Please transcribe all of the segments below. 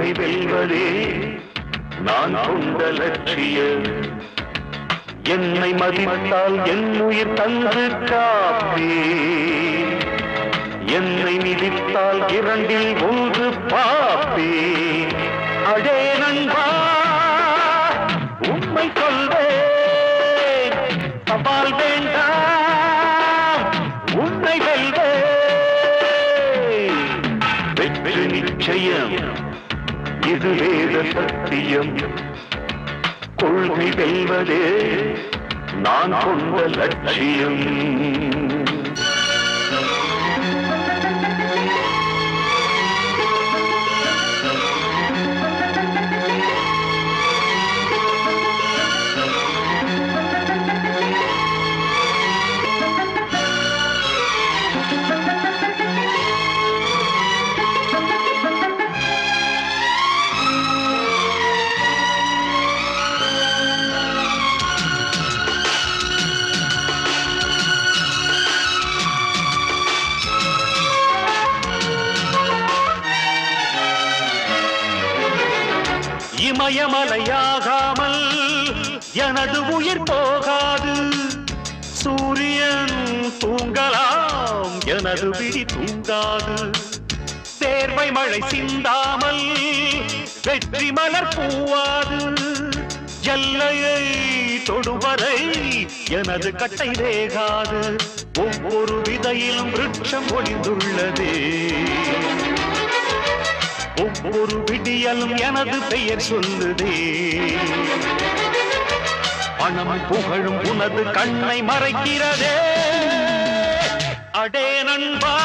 கொள்கை வெல்வதே நான் கொண்ட லட்சியம். என்னை மதித்தால் என் உயிர் தந்து காப்பே, என்னை மிதித்தால் இரண்டில் ஒன்று பாப்பே. அடே நண்பா உண்மை சொல்வேன், சவால் வேண்டாம் உன்னை வெல்வேன். வெற்றி நிச்சயம் இது வேத சத்தியம். கொள்கை வெல்வதே நான் கொண்ட லட்சியம். இமயமலையாகாமல் எனது உயிர் போகாது. சூரியன் தூங்கலாம், எனது விழி தூங்காது. தேர்வை மழை சிந்தாமல் வெற்றி மலர் பூவாது. எல்லையை தொடுவரை எனது கட்டை வேகாது. ஒவ்வொரு விதையிலும் விருட்சம் ஒளிந்துள்ளதே, ஒவ்வொரு விடியலும் எனது பெயர் சொல்லுதே. பணம் புகழும் உனது கண்ணை மறைக்கிறதே. அடே நண்பா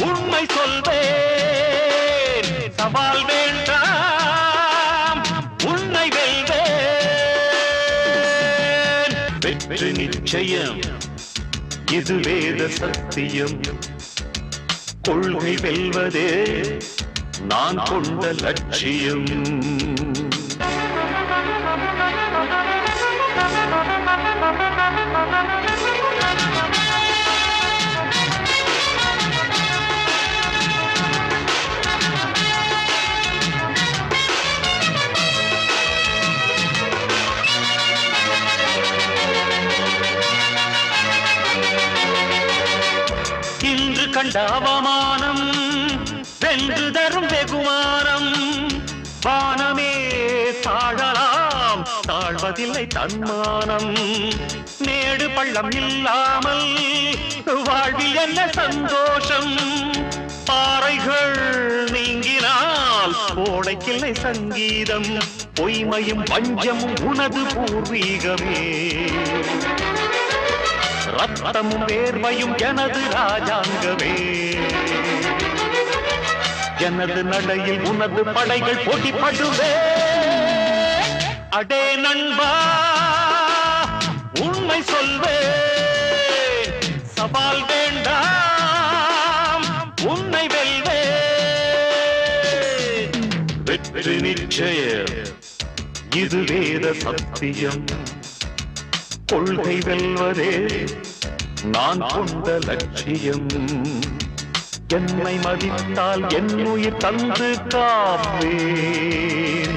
உண்மை சொல்வேன், சவால் வேண்டாம் உன்னை வெல்வேன். வெற்றி நிச்சயம் இது வேத சத்தியம். கொள்கை வெல்வதே நான் கொண்ட லட்சியம். இன்று கண்ட அவமானம் வென்று தரும் வெகுமானம். வானமே தாழலாம், தாழ்வதில்லை தன்மானம். மேடு பள்ளம் இல்லாமல் வாழ்வில் என்ன சந்தோஷம். பாறைகள் நீங்கினால் கோடைக்கில்லை சங்கீதம். பொய்மையும் பஞ்சமும் உனது பூர்வீகமே. ரத்தமும் வேர்வையும் எனது ராஜாங்கமே. எனது நடையில் உனது படைகள் போட்டிப்படுவே. அடே நண்பா உண்மை சொல்வேன், சவால் வேண்டாம் உன்னை வெல்வேன். வெற்றி நிச்சயம் இது வேத சத்தியம். கொள்கை வெல்வதே நான் கொண்ட லட்சியம். என்னை மதித்தால் என் உயிர் தந்து காப்பேன்,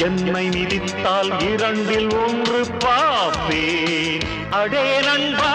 என்னை மிதித்தால் இரண்டில் ஒன்று பாப்பேன். அடே நண்பா